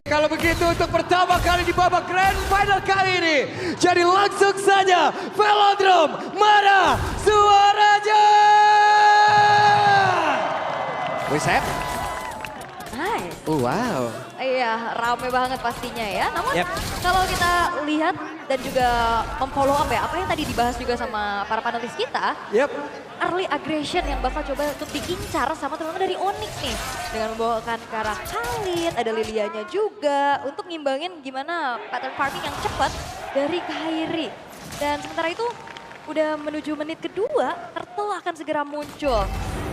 Kalau begitu untuk pertama kali di babak Grand Final kali ini. Jadi langsung saja Velodrome mana suaranya? Reset. Nice. Wow. Iya, rame banget pastinya ya. Namun kalau kita lihat dan juga memfollow up ya, apa yang tadi dibahas juga sama para panelis kita. Early aggression yang bakal coba untuk diincar sama teman-teman dari Onyx nih. Dengan membawakan ke arah Khalid, ada Lilianya juga. Untuk ngimbangin gimana pattern farming yang cepat dari Kairi. Dan sementara itu udah menuju menit kedua, Turtle akan segera muncul.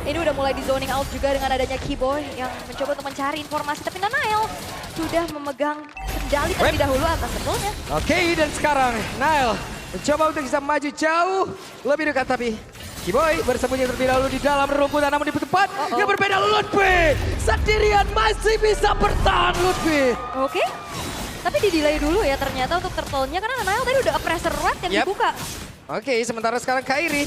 Ini udah mulai di zoning out juga dengan adanya Keyboy yang mencoba untuk mencari informasi. Tapi Nanael sudah memegang kendali terlebih dahulu atas Turtle-nya. Oke, dan sekarang Nael mencoba untuk bisa maju jauh. Lebih dekat tapi Keyboy bersembunyi terlebih dahulu di dalam rumputan, namun di tempat yang berbeda. Lutfi sendirian masih bisa bertahan Lutfi. Oke, tapi di delay dulu ya ternyata untuk Turtle-nya karena Nanael tadi udah pressure red yang dibuka. Oke, sementara sekarang Kairi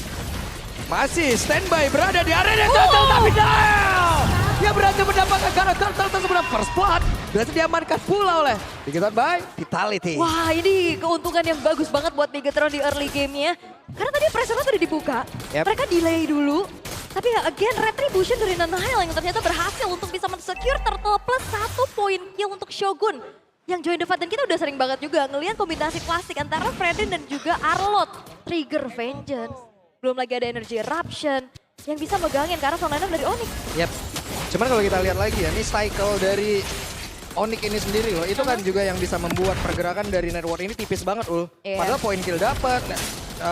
masih standby berada di area Turtle, tapi Nael yang berhasil mendapatkan karena Turtle tersebut first blood. Berhasil diamankan pula oleh Bigetron by Vitality. Wah, ini keuntungan yang bagus banget buat Bigetron di early game-nya. Karena tadi pressure udah dibuka, mereka delay dulu. Tapi ya again retribution dari Nanael yang ternyata berhasil untuk bisa men-secure Turtle plus 1 point kill untuk Shogun. Yang join the fight dan kita udah sering banget juga ngelihat kombinasi klasik antara Fredrin dan juga Arlot. Trigger Vengeance, belum lagi ada Energy Eruption yang bisa megangin karena frontline dari Onyx. Cuman kalau kita lihat lagi ya, ini cycle dari Onyx ini sendiri loh, itu kan juga yang bisa membuat pergerakan dari network ini tipis banget Ul. Padahal point kill dapat,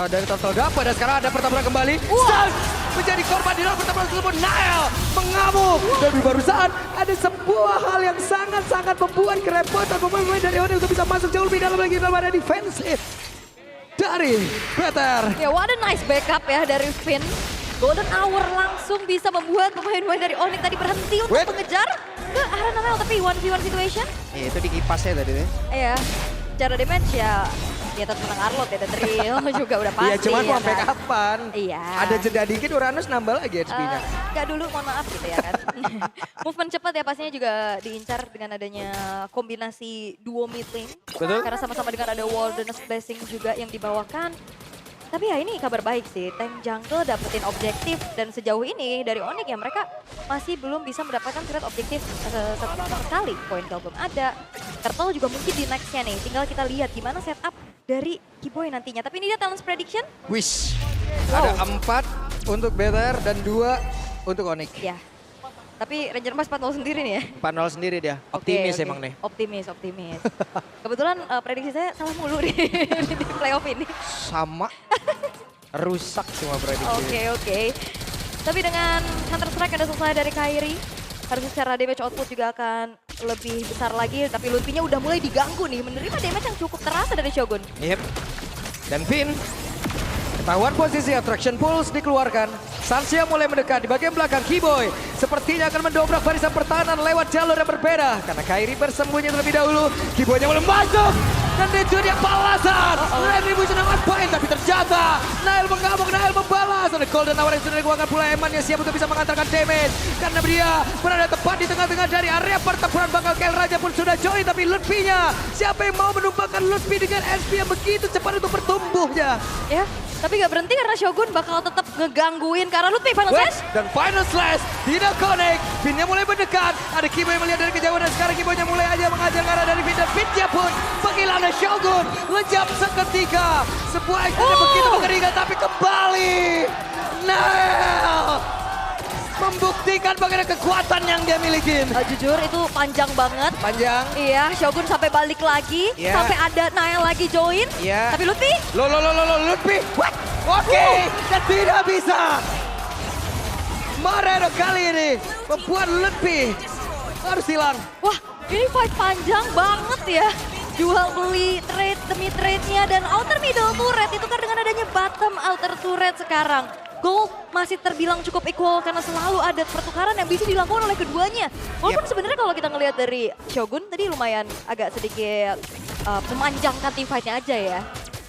dari Turtle dapat, dan sekarang ada pertempuran kembali. Stun menjadi korban di dalam pertempuran tersebut. Nael mengamuk. Dan barusan ada sebuah hal yang sangat-sangat membuat kerepotan pemain dari Onyx untuk bisa masuk jauh lebih dalam lagi dalam area defensif dari Better. Ya, what a nice backup ya dari Finn. Golden Hour langsung bisa membuat pemain-pemain dari Onyx tadi berhenti untuk mengejar ke arah Nanael. Tapi 1v1 situation. Itu di kipas ya tadi deh. Iya, cara damage ya tetap menang Arlot ya, dan Drill juga udah pasti. Iya, cuman ya mau sampai kan? kapan? Iya. Ada jeda dikit Uranus nambah lagi HP-nya. Enggak dulu, mohon maaf gitu ya kan. Movement cepat ya pastinya juga diincar dengan adanya kombinasi duo mid lane. Betul. Karena sama-sama dengan ada Wilderness Blessing juga yang dibawakan. Tapi ya ini kabar baik sih, tank jungle dapetin objektif dan sejauh ini dari Onyx ya mereka masih belum bisa mendapatkan threat objektif sama sekali. Point kill belum ada, Turtle juga mungkin di nextnya nih, tinggal kita lihat gimana setup dari Keyboy nantinya. Tapi ini dia talent prediction. Wish, ada 4 untuk Better dan 2 untuk Onyx. Ya, tapi Ranger Mas 4-0 sendiri nih ya. 4-0 sendiri dia, optimis emang nih. Optimis. Kebetulan prediksi saya salah mulu di playoff ini. Sama, rusak semua prediksi. Oke. Tapi dengan Counter Strike yang udah selesai dari Kairi, harusnya secara damage output juga akan lebih besar lagi. Tapi Lutfi-nya udah mulai diganggu nih, menerima damage yang cukup terasa dari Shogun. Dan Finn, ketahuan posisi attraction pulse dikeluarkan. Sansia mulai mendekat di bagian belakang. Keyboy sepertinya akan mendobrak barisan pertahanan lewat jalur yang berbeda. Karena Kairi bersembunyi terlebih dahulu. Keyboy-nya mulai masuk. Dan itu dia balasan. Retribution on point, tapi ternyata Nael mengamuk, Nael membalas. Ada Golden Hour yang sudah dikeluarkan pula. Eman yang siap untuk bisa mengantarkan damage. Karena dia berada tepat di tengah-tengah dari area pertempuran. Bakal Kael Raja pun sudah join. Tapi Lutfi-nya, siapa yang mau menumpangkan Lutfi dengan SP yang begitu cepat untuk bertumbuhnya? Ya, tapi gak berhenti karena Shogun bakal tetap ngegangguin karena Lutfi final slash. Dan final slash tidak connect. Finn-nya mulai mendekat. Ada Keyboy melihat dari kejauhan dan sekarang Keyboy-nya mulai aja mengajar ke arah dari Finn. Dan Finn-nya pun penghilang Shogun. Lejap seketika. Sebuah action yang begitu mengerikan tapi kembali. Nael membuktikan bagaimana kekuatan yang dia miliki. Jujur itu panjang banget. Panjang. Iya, Shogun sampai balik lagi. Sampai ada Nael lagi join. Tapi Lutfi. Lutfi. What? Oke. Dan tidak bisa. Marero kali ini membuat Lutfi harus hilang. Wah, ini fight panjang banget ya. Jual beli trade demi trade-nya dan outer middle turret itu kan dengan adanya bottom outer turret sekarang. Gold masih terbilang cukup equal karena selalu ada pertukaran yang bisa dilakukan oleh keduanya. Walaupun sebenarnya kalau kita ngelihat dari Shogun tadi lumayan agak sedikit memanjangkan team fight-nya aja ya.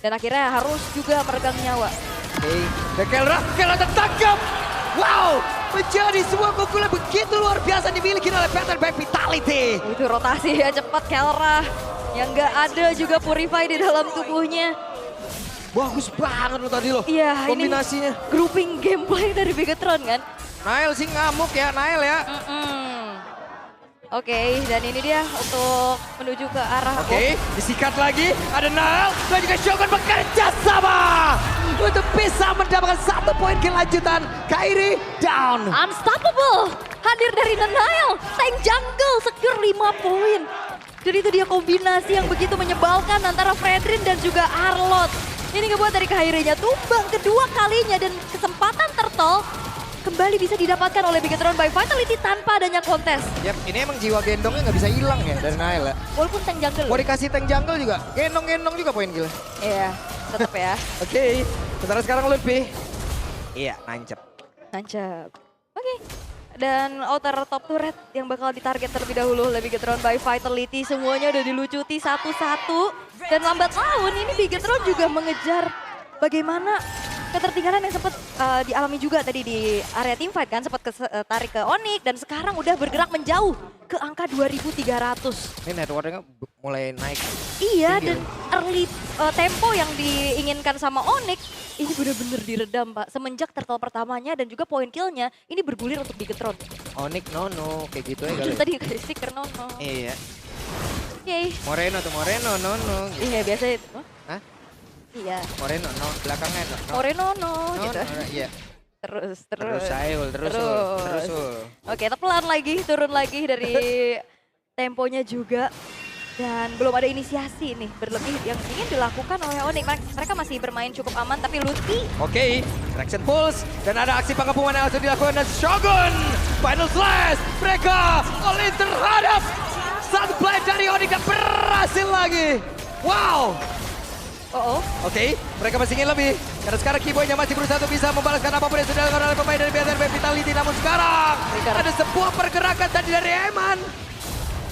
Dan akhirnya harus juga meregang nyawa. Oke, Kelra tertangkap. Wow, menjadi sebuah keunggulan begitu luar biasa dimiliki oleh Peter by Vitality. Itu rotasi ya cepat Kelra. Yang nggak ada juga Purify di dalam tubuhnya. Bagus banget lo tadi lo. Iya, kombinasinya. Ini grouping gameplay dari Bigetron kan. Nail sih ngamuk ya, Nail ya. Oke, dan ini dia untuk menuju ke arah. Oke, disikat lagi. Ada Nail dan juga Shogun bekerja sama untuk bisa mendapatkan 1 poin kelanjutan. Kairi down. Unstoppable hadir dari Nail. Tank jungle secure 5 poin. Jadi itu dia kombinasi yang begitu menyebalkan antara Fredrin dan juga Arlott. Ini ngebuat dari Kairi-nya tumbang kedua kalinya dan kesempatan turtle kembali bisa didapatkan oleh Bigetron by Vitality tanpa adanya kontes. Yap, ini emang jiwa gendongnya nggak bisa hilang ya dari Nail ya. Walaupun tank jungle. Mau dikasih tank jungle juga, gendong-gendong juga poin kill. Iya, tetap ya. Oke, sementara sekarang Lutfi. Iya, nancep. Nancep. Oke. Dan outer top turret yang bakal ditarget terlebih dahulu oleh Bigetron by Vitality. Semuanya udah dilucuti satu-satu. Dan lambat laun ini Bigetron juga mengejar bagaimana ketertinggalan yang sempat dialami juga tadi di area teamfight kan. Sempat tarik ke Onyx dan sekarang udah bergerak menjauh ke angka 2.300. Ini networknya mulai naik. Iya, dan early tempo yang diinginkan sama Onyx ini benar-benar diredam Pak. Semenjak turtle pertamanya dan juga poin killnya ini bergulir untuk Bigetron. Onyx nono, kayak gitu ya kali. Tadi kasih stiker nono. Iya. Oke. Moreno tuh, Moreno nono. Gitu. Iya biasa itu. Hah? Iya. Moreno no, belakangnya no. Moreno no, gitu. Iya. Terus. Terus. Oke, pelan lagi, turun lagi dari temponya juga. Dan belum ada inisiasi nih berlebih yang ingin dilakukan oleh Onyx. Mereka masih bermain cukup aman tapi Lutfi. Oke, Traction Pulse dan ada aksi pengepungan yang harus dilakukan dan Shogun. Final Slash, mereka all-in terhadap satu play dari Onyx dan berhasil lagi. Wow. Oke, mereka masih ingin lebih. Karena sekarang Keyboy-nya masih berusaha untuk bisa membalaskan apapun yang sudah dilakukan oleh pemain dari BTR Vitality. Namun sekarang ada sebuah pergerakan tadi dari Eman.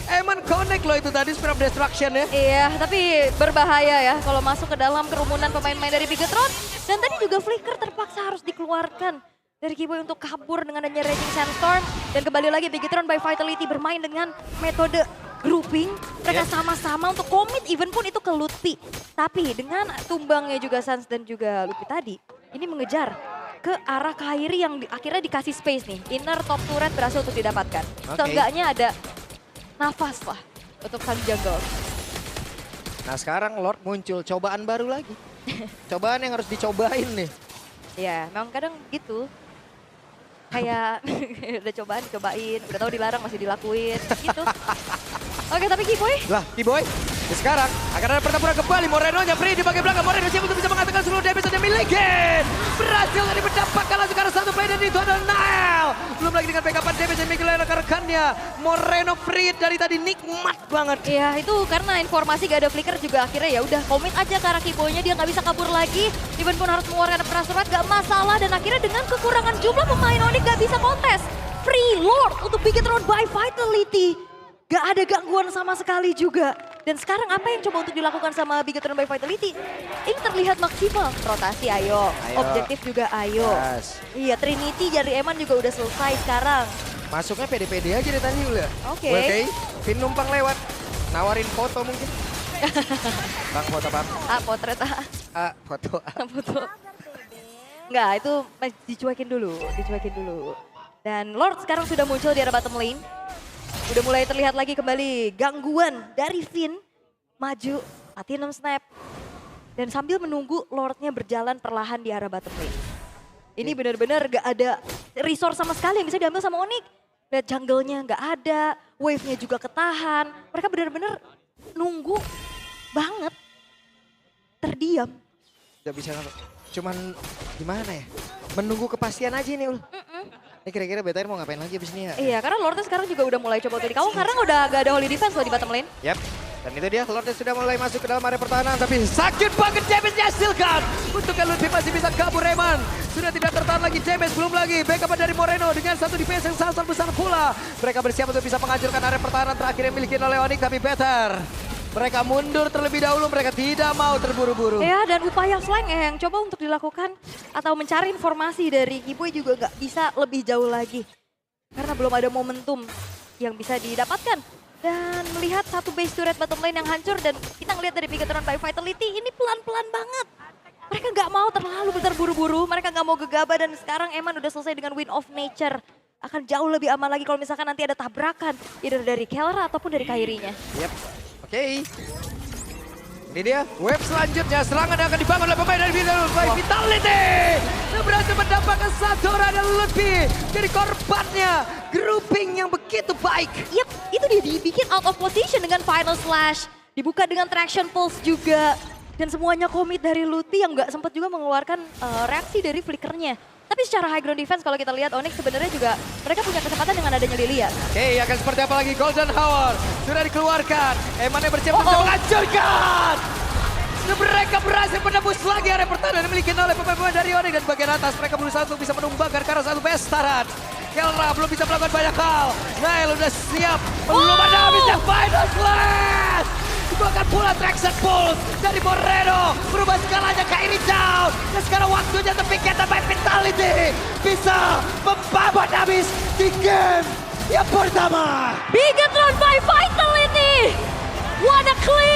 Eman connect loh itu tadi Spirit of Destruction ya. Iya, tapi berbahaya ya kalau masuk ke dalam kerumunan pemain-pemain dari Bigetron. Dan tadi juga Flicker terpaksa harus dikeluarkan dari Keyboy untuk kabur dengan adanya Raging Sandstorm. Dan kembali lagi Bigetron by Vitality bermain dengan metode grouping. Mereka sama-sama untuk commit even pun itu ke Lutfi. Tapi dengan tumbangnya juga Sans dan juga Lutfi tadi, ini mengejar ke arah Kairi yang akhirnya dikasih space nih. Inner top turret berhasil untuk didapatkan. Seenggaknya ada nafas lah untuk sang jungle. Nah sekarang Lord muncul cobaan baru lagi. Cobaan yang harus dicobain nih. Ya memang kadang gitu. Kayak udah cobaan dicobain, udah tahu dilarang masih dilakuin gitu. Oke tapi Keyboy. Lah Keyboy, sekarang akan ada pertempuran kembali. Moreno-nya free di bagian belakang. Moreno siap untuk bisa mengatakan seluruh damage yang dimiliki. Berhasil tadi mendapatkan langsung karena satu play dan itu adalah Nail. Belum lagi dengan backupan damage yang dimiliki oleh rekan-rekannya. Moreno free dari tadi nikmat banget. Iya itu karena informasi gak ada flicker juga akhirnya ya udah komit aja ke arah Keyboy-nya. Dia gak bisa kabur lagi. Even pun harus mengeluarkan perasuran gak masalah. Dan akhirnya dengan kekurangan jumlah pemain Onyx gak bisa kontes. Free Lord untuk Bigetron by Vitality. Gak ada gangguan sama sekali juga. Dan sekarang apa yang coba untuk dilakukan sama Bigetron by Vitality? Ini terlihat maksimal. Rotasi ayo. Objektif juga ayo. Iya Trinity dari Eman juga udah selesai sekarang. Masuknya pede-pede aja deh tadi udah. Oke. Vin numpang lewat. Nawarin foto mungkin. Bang foto bang. Potret Foto. foto. Enggak itu dicuekin dulu. Dan Lord sekarang sudah muncul di arah bottom lane. Udah mulai terlihat lagi kembali gangguan dari Finn. Maju, Platinum Snap. Dan sambil menunggu Lordnya berjalan perlahan di arah bottom lane. Ini benar-benar gak ada resource sama sekali yang bisa diambil sama Onyx. Lihat jungle-nya gak ada, wave-nya juga ketahan. Mereka benar-benar nunggu banget. Terdiam. Gak bisa, cuman gimana ya? Menunggu kepastian aja nih Ul. Ini kira-kira BTR mau ngapain lagi abis ini ya? Iya, karena Lordnya sekarang juga udah mulai coba untuk dikawal karena udah gak ada holy defense loh di bottom lane. Yap, dan itu dia Lordnya sudah mulai masuk ke dalam area pertahanan. Tapi sakit banget damage dihasilkan. Untuk Lutfi masih bisa kabur Eman. Sudah tidak tertahan lagi damage, belum lagi backup dari Moreno dengan satu defense yang sangat besar pula. Mereka bersiap untuk bisa menghancurkan area pertahanan terakhir yang dimiliki oleh Onyx. Tapi BTR Mereka mundur terlebih dahulu, mereka tidak mau terburu-buru. Ya, dan upaya Slang yang coba untuk dilakukan atau mencari informasi dari Kiboy juga nggak bisa lebih jauh lagi. Karena belum ada momentum yang bisa didapatkan. Dan melihat satu base turret bottom lane yang hancur dan kita ngelihat dari Bigatron by Vitality ini pelan-pelan banget. Mereka nggak mau terlalu terburu-buru, mereka nggak mau gegabah dan sekarang Eman udah selesai dengan Wind of Nature. Akan jauh lebih aman lagi kalau misalkan nanti ada tabrakan, either dari Kelra ataupun dari Kairinya. Yep, oke. Ini dia, wave selanjutnya, serangan yang akan dibangun oleh pemain dari Vitality. Dan berhasil mendapatkan satu orang dan lebih dari korbannya. Grouping yang begitu baik. Yep, itu dia dibikin out of position dengan Final Slash. Dibuka dengan Traction Pulse juga. Dan semuanya komit dari Luti yang nggak sempat juga mengeluarkan reaksi dari flickernya. Tapi secara high ground defense kalau kita lihat Onyx sebenarnya juga mereka punya kesempatan dengan adanya Lilia. Oke, akan seperti apa lagi? Golden Hour sudah dikeluarkan. Emannya bersiap untuk menghancurkan. Dan mereka berhasil menembus lagi area pertahanan yang dimiliki oleh pemain-pemain dari Onyx. Dan bagian atas mereka berusaha untuk bisa menumbangkan karena satu bestaran. Kelra belum bisa melakukan banyak hal. Nail udah siap. Belum ada habisnya Final Slash. Itu akan pula Traction Pulse dari Moreno. Berubah skalanya Kairi down. Dan sekarang waktunya The Picket by Vitality bisa membabat habis di game yang pertama. Bigatron by Vitality. What a clear